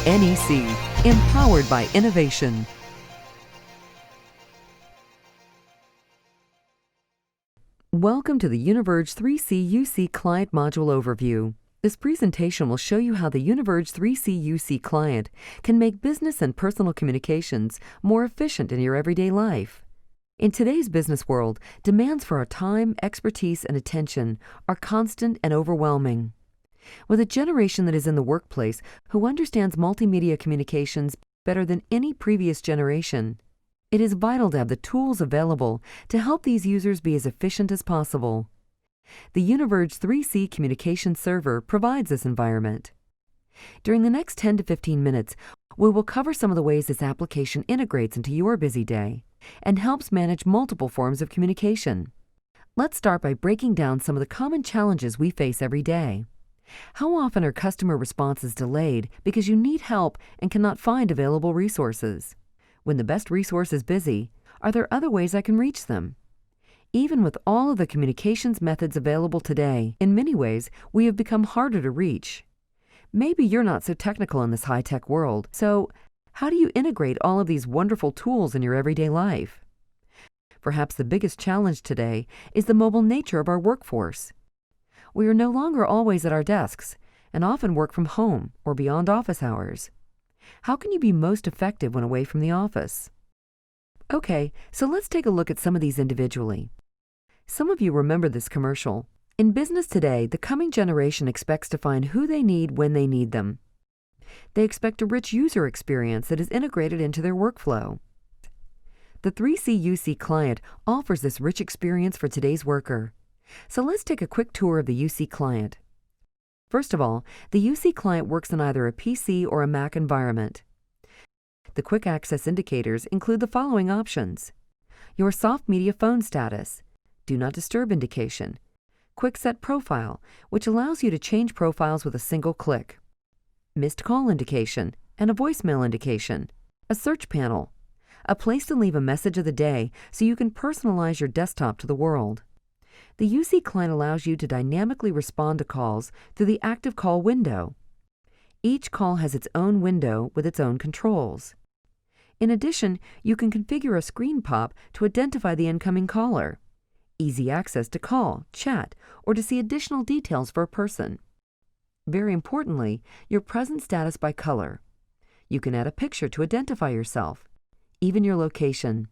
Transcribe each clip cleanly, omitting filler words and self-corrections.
NEC, empowered by innovation. Welcome to the UniVerge 3C UC Client Module Overview. This presentation will show you how the UniVerge 3C UC Client can make business and personal communications more efficient in your everyday life. In today's business world, demands for our time, expertise, and attention are constant and overwhelming. With a generation that is in the workplace who understands multimedia communications better than any previous generation, it is vital to have the tools available to help these users be as efficient as possible. The UniVerge 3C Communication Server provides this environment. During the next 10 to 15 minutes, we will cover some of the ways this application integrates into your busy day and helps manage multiple forms of communication. Let's start by breaking down some of the common challenges we face every day. How often are customer responses delayed because you need help and cannot find available resources? When the best resource is busy, are there other ways I can reach them? Even with all of the communications methods available today, in many ways, we have become harder to reach. Maybe you're not so technical in this high-tech world, so how do you integrate all of these wonderful tools in your everyday life? Perhaps the biggest challenge today is the mobile nature of our workforce. We are no longer always at our desks and often work from home or beyond office hours. How can you be most effective when away from the office? Okay, so let's take a look at some of these individually. Some of you remember this commercial. In business today, the coming generation expects to find who they need when they need them. They expect a rich user experience that is integrated into their workflow. The 3C UC Client offers this rich experience for today's worker. So let's take a quick tour of the UC Client. First of all, the UC Client works on either a PC or a Mac environment. The quick access indicators include the following options: your soft media phone status, do not disturb indication, quick set profile, which allows you to change profiles with a single click, missed call indication, and a voicemail indication, a search panel, a place to leave a message of the day so you can personalize your desktop to the world. The UC Client allows you to dynamically respond to calls through the active call window. Each call has its own window with its own controls. In addition, you can configure a screen pop to identify the incoming caller, easy access to call, chat, or to see additional details for a person. Very importantly, your present status by color. You can add a picture to identify yourself, even your location.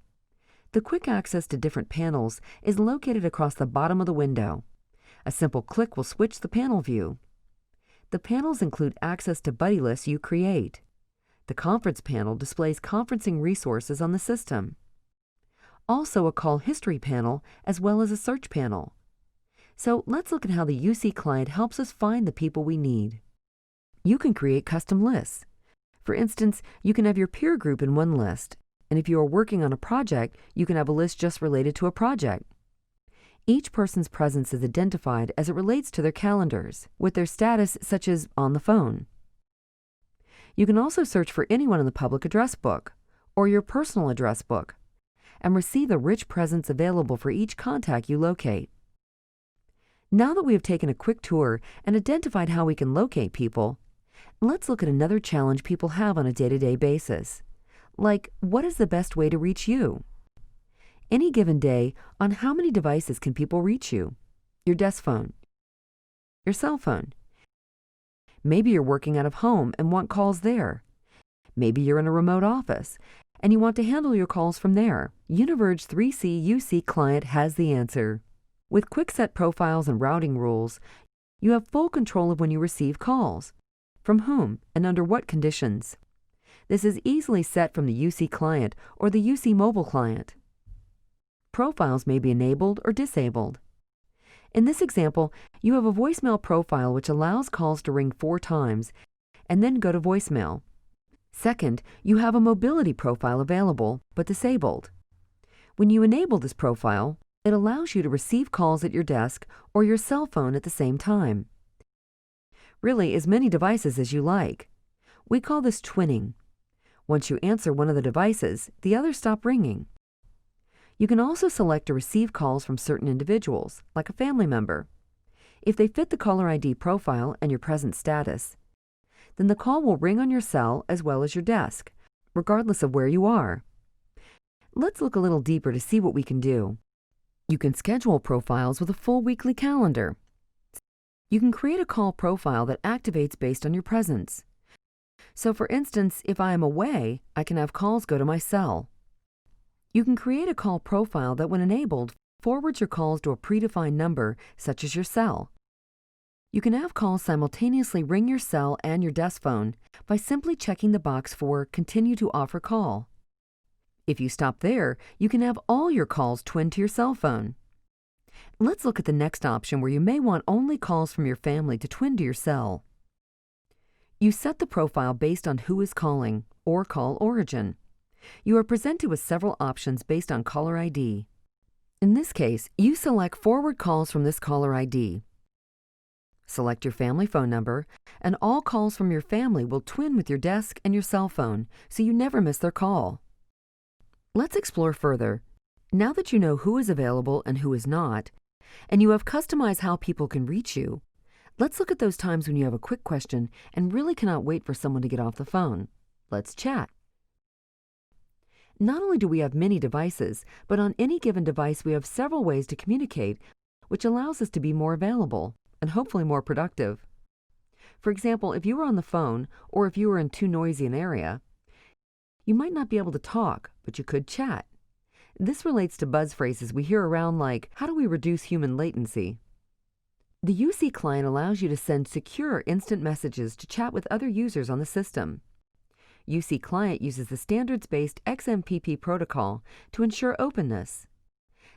The quick access to different panels is located across the bottom of the window. A simple click will switch the panel view. The panels include access to buddy lists you create. The conference panel displays conferencing resources on the system. Also a call history panel as well as a search panel. So let's look at how the UC Client helps us find the people we need. You can create custom lists. For instance, you can have your peer group in one list, and if you are working on a project, you can have a list just related to a project. Each person's presence is identified as it relates to their calendars, with their status such as on the phone. You can also search for anyone in the public address book, or your personal address book, and receive the rich presence available for each contact you locate. Now that we have taken a quick tour and identified how we can locate people, let's look at another challenge people have on a day-to-day basis. Like, what is the best way to reach you? Any given day, on how many devices can people reach you? Your desk phone, your cell phone. Maybe you're working out of home and want calls there. Maybe you're in a remote office and you want to handle your calls from there. UniVerge 3C UC Client has the answer. With quick set profiles and routing rules, you have full control of when you receive calls, from whom, and under what conditions. This is easily set from the UC Client or the UC Mobile Client. Profiles may be enabled or disabled. In this example, you have a voicemail profile which allows calls to ring 4 times and then go to voicemail. Second, you have a mobility profile available but disabled. When you enable this profile, it allows you to receive calls at your desk or your cell phone at the same time. Really, as many devices as you like. We call this twinning. Once you answer one of the devices, the others stop ringing. You can also select to receive calls from certain individuals, like a family member. If they fit the caller ID profile and your present status, then the call will ring on your cell as well as your desk, regardless of where you are. Let's look a little deeper to see what we can do. You can schedule profiles with a full weekly calendar. You can create a call profile that activates based on your presence. So for instance, if I am away, I can have calls go to my cell. You can create a call profile that, when enabled, forwards your calls to a predefined number, such as your cell. You can have calls simultaneously ring your cell and your desk phone by simply checking the box for Continue to Offer Call. If you stop there, you can have all your calls twinned to your cell phone. Let's look at the next option, where you may want only calls from your family to twin to your cell. You set the profile based on who is calling or call origin. You are presented with several options based on caller ID. In this case, you select Forward Calls from this caller ID. Select your family phone number, and all calls from your family will twin with your desk and your cell phone, so you never miss their call. Let's explore further. Now that you know who is available and who is not, and you have customized how people can reach you, let's look at those times when you have a quick question and really cannot wait for someone to get off the phone. Let's chat. Not only do we have many devices, but on any given device we have several ways to communicate, which allows us to be more available and hopefully more productive. For example, if you were on the phone, or if you were in too noisy an area, you might not be able to talk, but you could chat. This relates to buzz phrases we hear around like, how do we reduce human latency? The UC client allows you to send secure instant messages to chat with other users on the system. UC client uses the standards-based XMPP protocol to ensure openness.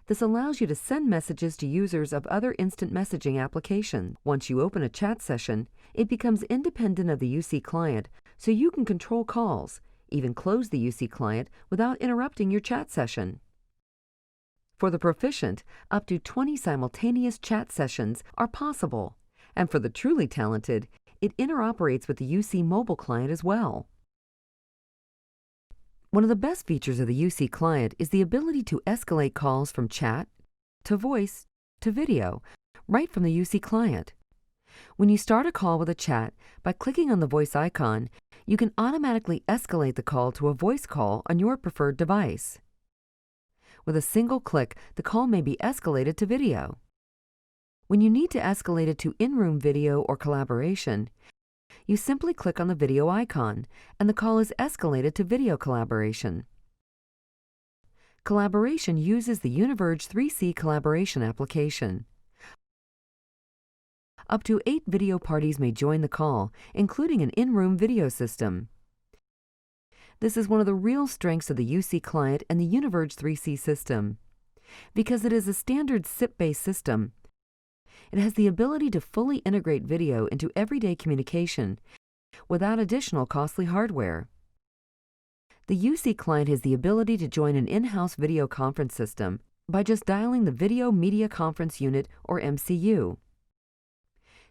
This allows you to send messages to users of other instant messaging applications. Once you open a chat session, it becomes independent of the UC client, so you can control calls, even close the UC client without interrupting your chat session. For the proficient, up to 20 simultaneous chat sessions are possible, and for the truly talented, it interoperates with the UC mobile client as well. One of the best features of the UC client is the ability to escalate calls from chat to voice to video right from the UC client. When you start a call with a chat, by clicking on the voice icon, you can automatically escalate the call to a voice call on your preferred device. With a single click, the call may be escalated to video. When you need to escalate it to in-room video or collaboration, you simply click on the video icon, and the call is escalated to video collaboration. Collaboration uses the UniVerge 3C collaboration application. Up to 8 video parties may join the call, including an in-room video system. This is one of the real strengths of the UC client and the UniVerge 3C system. Because it is a standard SIP-based system, it has the ability to fully integrate video into everyday communication without additional costly hardware. The UC client has the ability to join an in-house video conference system by just dialing the Video Media Conference Unit, or MCU.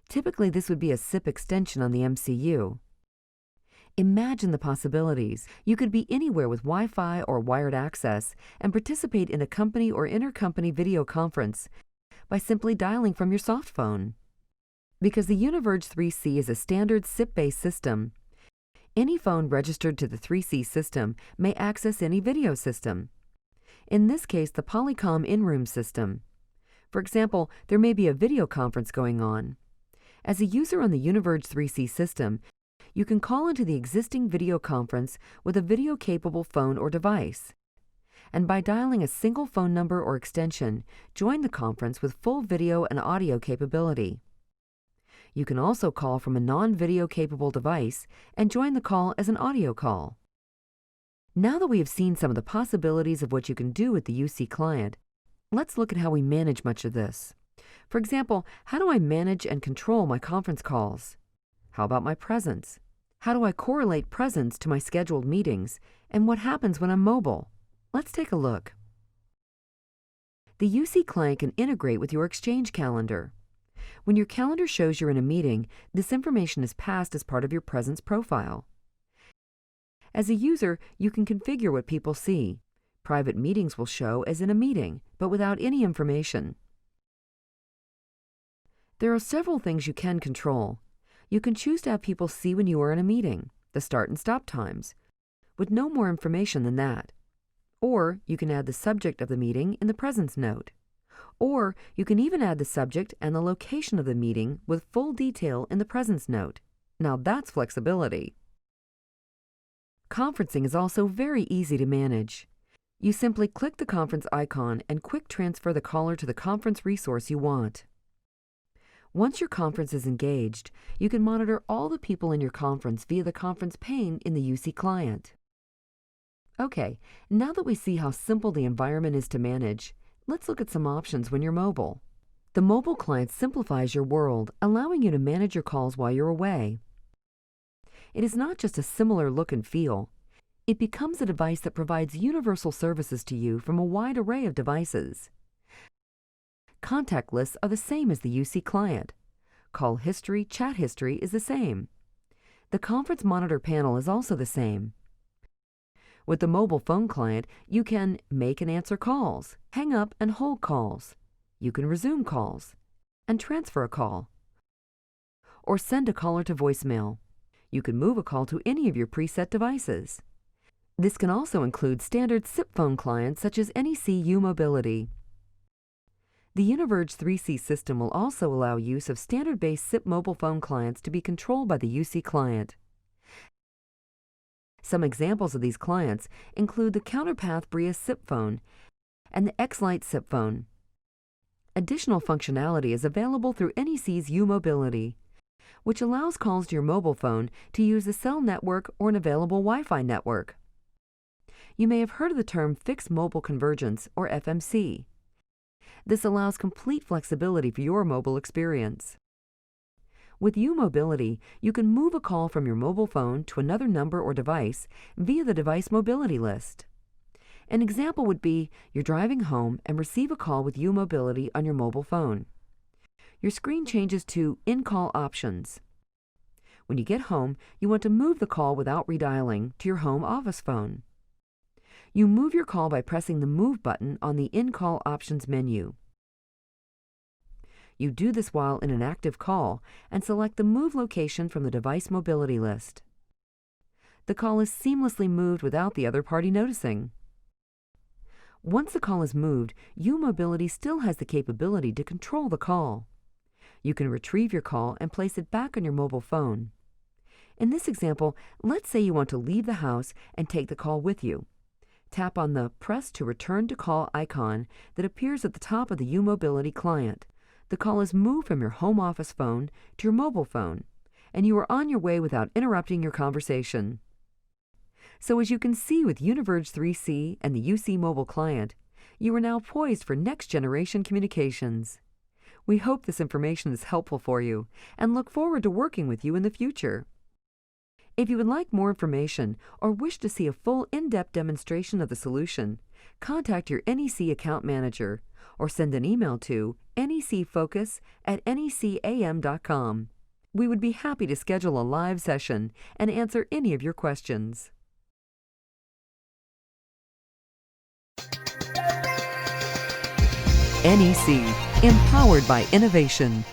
Typically, this would be a SIP extension on the MCU. Imagine the possibilities. You could be anywhere with Wi-Fi or wired access and participate in a company or intercompany video conference by simply dialing from your soft phone. Because the UniVerge 3C is a standard SIP-based system, any phone registered to the 3C system may access any video system. In this case, the Polycom in-room system. For example, there may be a video conference going on. As a user on the UniVerge 3C system, you can call into the existing video conference with a video-capable phone or device, and by dialing a single phone number or extension, join the conference with full video and audio capability. You can also call from a non-video capable device and join the call as an audio call. Now that we have seen some of the possibilities of what you can do with the UC client, let's look at how we manage much of this. For example, how do I manage and control my conference calls? How about my presence? How do I correlate presence to my scheduled meetings? And what happens when I'm mobile? Let's take a look. The UC client can integrate with your Exchange calendar. When your calendar shows you're in a meeting, this information is passed as part of your presence profile. As a user, you can configure what people see. Private meetings will show as in a meeting, but without any information. There are several things you can control. You can choose to have people see when you are in a meeting, the start and stop times, with no more information than that. Or you can add the subject of the meeting in the presence note. Or you can even add the subject and the location of the meeting with full detail in the presence note. Now that's flexibility. Conferencing is also very easy to manage. You simply click the conference icon and quick transfer the caller to the conference resource you want. Once your conference is engaged, you can monitor all the people in your conference via the conference pane in the UC Client. Okay, now that we see how simple the environment is to manage, let's look at some options when you're mobile. The mobile client simplifies your world, allowing you to manage your calls while you're away. It is not just a similar look and feel. It becomes a device that provides universal services to you from a wide array of devices. Contact lists are the same as the UC Client. Call history, chat history is the same. The conference monitor panel is also the same. With the mobile phone client, you can make and answer calls, hang up and hold calls. You can resume calls and transfer a call, or send a caller to voicemail. You can move a call to any of your preset devices. This can also include standard SIP phone clients such as NEC UC Mobility. The UniVerge 3C system will also allow use of standard-based SIP mobile phone clients to be controlled by the UC Client. Some examples of these clients include the Counterpath Bria SIP phone and the X-Lite SIP phone. Additional functionality is available through NEC's UC Mobility, which allows calls to your mobile phone to use the cell network or an available Wi-Fi network. You may have heard of the term Fixed Mobile Convergence, or FMC. This allows complete flexibility for your mobile experience. With UC Mobility, you can move a call from your mobile phone to another number or device via the device mobility list. An example would be you're driving home and receive a call with UC Mobility on your mobile phone. Your screen changes to In-Call Options. When you get home, you want to move the call without redialing to your home office phone. You move your call by pressing the Move button on the In-Call Options menu. You do this while in an active call and select the Move location from the device mobility list. The call is seamlessly moved without the other party noticing. Once the call is moved, UC Mobility still has the capability to control the call. You can retrieve your call and place it back on your mobile phone. In this example, let's say you want to leave the house and take the call with you. Tap on the Press to Return to Call icon that appears at the top of the UC Mobility client. The call is moved from your home office phone to your mobile phone, and you are on your way without interrupting your conversation. So as you can see with UniVerge 3C and the UC Mobile Client, you are now poised for next-generation communications. We hope this information is helpful for you and look forward to working with you in the future. If you would like more information or wish to see a full in-depth demonstration of the solution, contact your NEC account manager or send an email to necfocus@necam.com. We would be happy to schedule a live session and answer any of your questions. NEC, empowered by innovation.